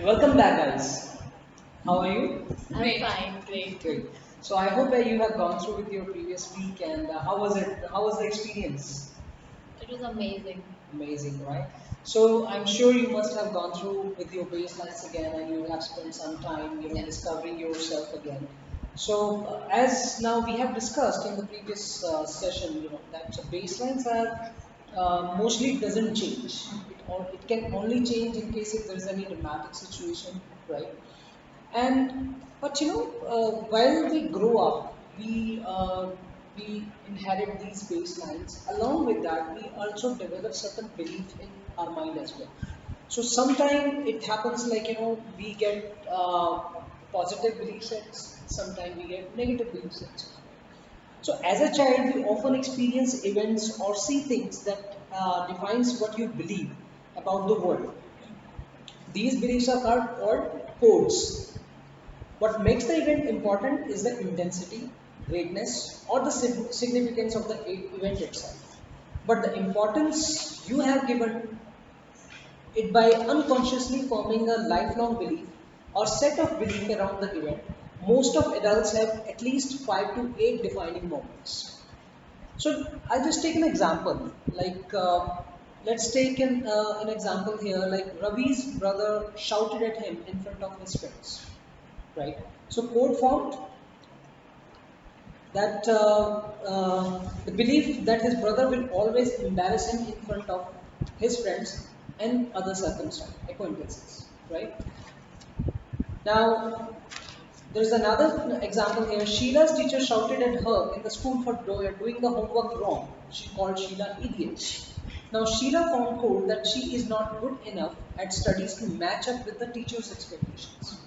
Welcome back, guys. How are you? I'm fine, great. Great. So I hope that you have gone through with your previous week, and how was it? How was the experience? It was amazing. Amazing, right? So I'm sure you must have gone through with your baselines again, and you have spent some time, Yes. discovering yourself again. So as now we have discussed in the previous session, that baselines are mostly doesn't change. It can only change in case if there is any dramatic situation, right? And but while we grow up, we inherit these baselines. Along with that, we also develop certain belief in our mind as well. So sometimes it happens like we get positive belief sets. Sometimes we get negative belief sets. So as a child, we often experience events or see things that defines what you believe about the world. These beliefs are called codes. What makes the event important is the intensity, greatness, or the significance of the event itself. But the importance you have given it by unconsciously forming a lifelong belief or set of belief around the event. Most of adults have at least 5 to 8 defining moments. So I'll just take an example. Like let's take an example here. Like Ravi's brother shouted at him in front of his friends, right? So code formed that the belief that his brother will always embarrass him in front of his friends and other circumstances, acquaintances, right? Now, there is another example here. Sheila's teacher shouted at her in the school for doing the homework wrong. She called Sheila idiot. Now, Sheila found code that she is not good enough at studies to match up with the teacher's expectations,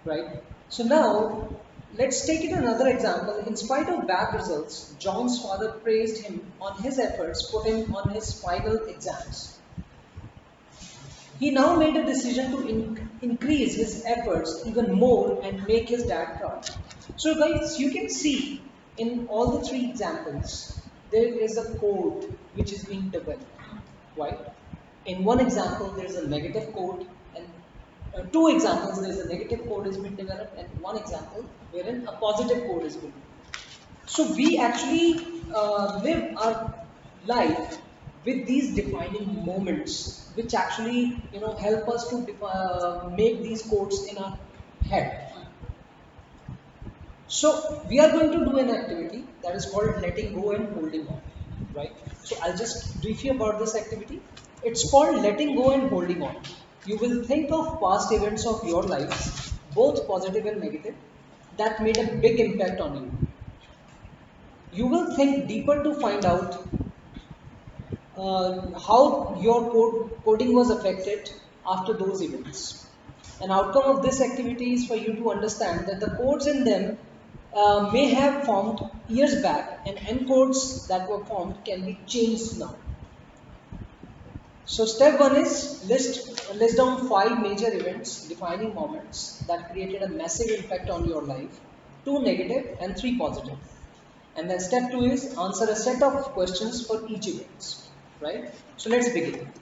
right? So now, let's take it another example. In spite of bad results, John's father praised him on his efforts put in on his final exams. He now made a decision to increase his efforts even more and make his dad proud. So, guys, you can see in all the three examples, there is a code which is being developed, right? In one example, there is a negative code, and two examples, there is a negative code is being developed, and one example wherein a positive code is being developed. So we actually live our life with these defining moments, which actually help us to make these codes in our head. So we are going to do an activity that is called letting go and holding on, right? So I'll just brief you about this activity. It's called letting go and holding on. You will think of past events of your life, both positive and negative, that made a big impact on you. You will think deeper to find out how your coding was affected after those events. An outcome of this activity is for you to understand that the codes in them may have formed years back, and encodes that were formed can be changed now. So step one is list down 5 major events, defining moments that created a massive impact on your life, 2 negative and 3 positive. And then step two is answer a set of questions for each event, right? So let's begin.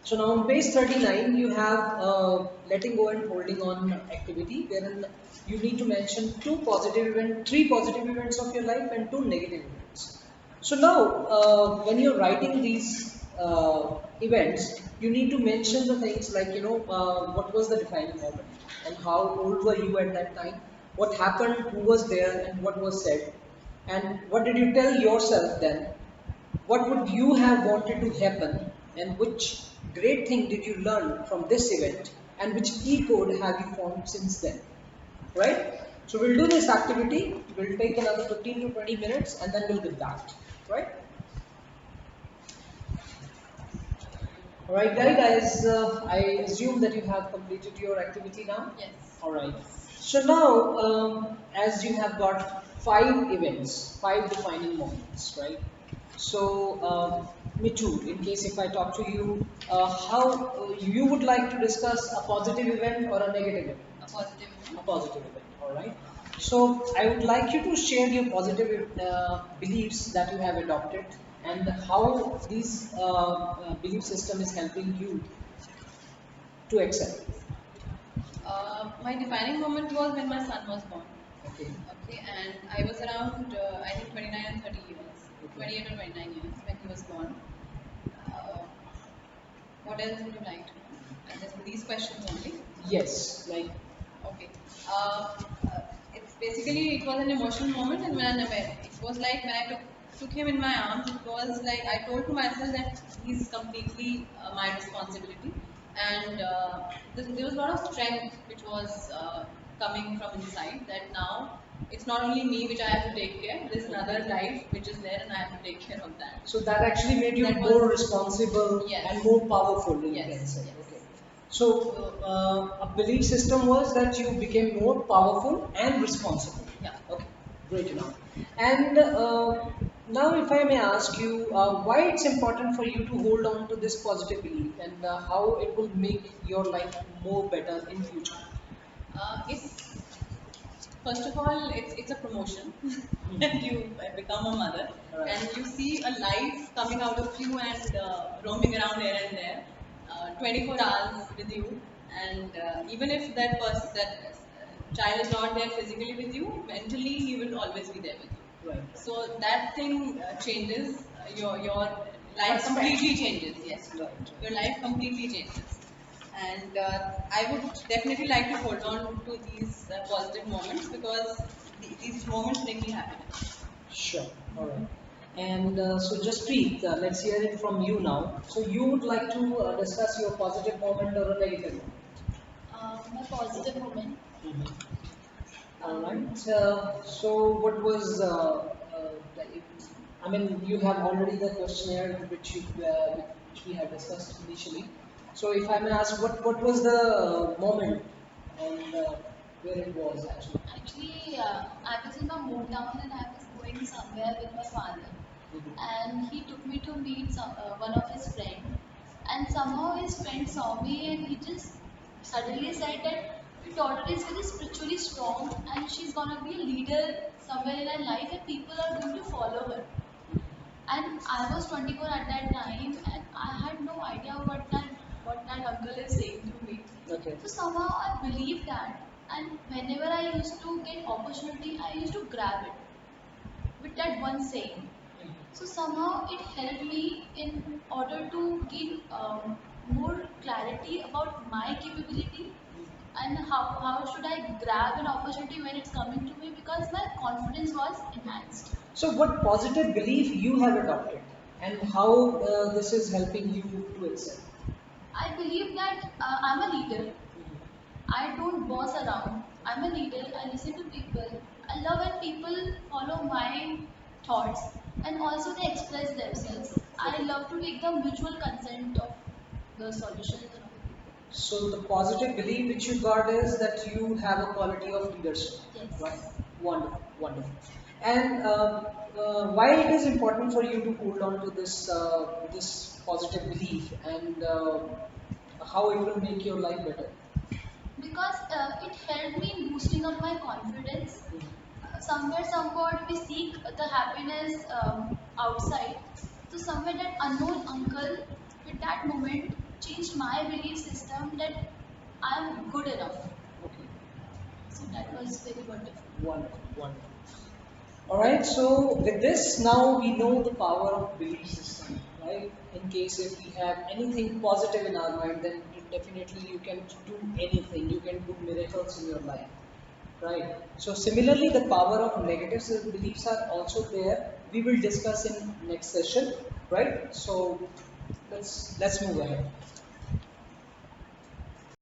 So now on page 39, you have letting go and holding on activity, wherein you need to mention 3 positive events of your life and 2 negative events. So now, when you're writing these events, you need to mention the things like, what was the defining moment and how old were you at that time, what happened, who was there, and what was said, and what did you tell yourself then, what would you have wanted to happen, and which great thing did you learn from this event, and which e-code have you formed since then, right? So we'll do this activity, we'll take another 15 to 20 minutes and then we'll get back, right? Alright guys, I assume that you have completed your activity now? Yes. Alright. So now, as you have got 5 events, 5 defining moments, right? So, Mitu, in case if I talk to you, how you would like to discuss a positive event or a negative event? A positive A positive event, alright? So, I would like you to share your positive beliefs that you have adopted and how this belief system is helping you to accept? My defining moment was when my son was born. Okay. Okay, and I was around, I think 29 and 30 years, Okay. 28 or 29 years when he was born. Uh, what else would you like to know? Just these questions only. Yes, like Okay. It's basically it was an emotional moment, and it was like when I took him in my arms, it was like I told to myself that he's completely my responsibility, and there was a lot of strength which was coming from inside. That now it's not only me which I have to take care. There's another life which is there, and I have to take care of that. so that actually made you That was more responsible yes, and more powerful, you can yes, say. yes. Okay. So a belief system was that you became more powerful and responsible. Yeah. Okay, great to know. And now, if I may ask you, why it's important for you to hold on to this positive belief, and how it will make your life more better in future? It's first of all, it's a promotion, and you become a mother, Right. and you see a life coming out of you and roaming around here and there, 24 hours with you, and even if that child is not there physically with you, mentally he will always be there with you. Right. So that thing changes your life Perspective. completely changes. Yes, Right. your life completely changes. And I would definitely like to hold on to these positive moments because these moments make me happy. Sure. All right. And so, Jaspreet, let's hear it from you now. So, you would like to discuss your positive moment or a negative moment? My positive moment. All Um, right. So, what was? I mean, you have already the questionnaire which we have discussed initially. So, if I may ask, what was the moment and where it was actually? Actually, I was in my hometown and I was going somewhere with my father. And he took me to meet one of his friends. And somehow his friend saw me and he just suddenly said that your daughter is very spiritually strong and she's gonna be a leader somewhere in her life and people are going to follow her. And I was 24 at that time and I had no idea what that uncle is saying to me. Okay. So somehow I believed that, and whenever I used to get opportunity, I used to grab it with that one saying. So somehow it helped me in order to give more clarity about my capability and how should I grab an opportunity when it's coming to me because my confidence was enhanced. So, what positive belief you have adopted, and how this is helping you to excel? I believe that I'm a leader. I don't boss around. I'm a leader. I listen to people. I love when people follow my thoughts and also they express themselves. I love to take the mutual consent of the solutions and of the people. So, the positive belief which you got is that you have a quality of leadership, right? Yes. Wonderful, wonderful. And why it is important for you to hold on to this positive belief, and how it will make your life better? Because it helped me in boosting up my confidence. Somewhere, somewhat, we seek the happiness outside. So, somewhere, that unknown uncle, with that moment, changed my belief system that I am good enough. Okay, So, that was very wonderful. wonderful, wonderful. All right, so with this, now we know the power of belief system, right? In case if we have anything positive in our mind, then definitely you can do anything. You can do miracles in your life, right? So similarly, the power of negative beliefs are also there. We will discuss in next session, right? So let's move ahead.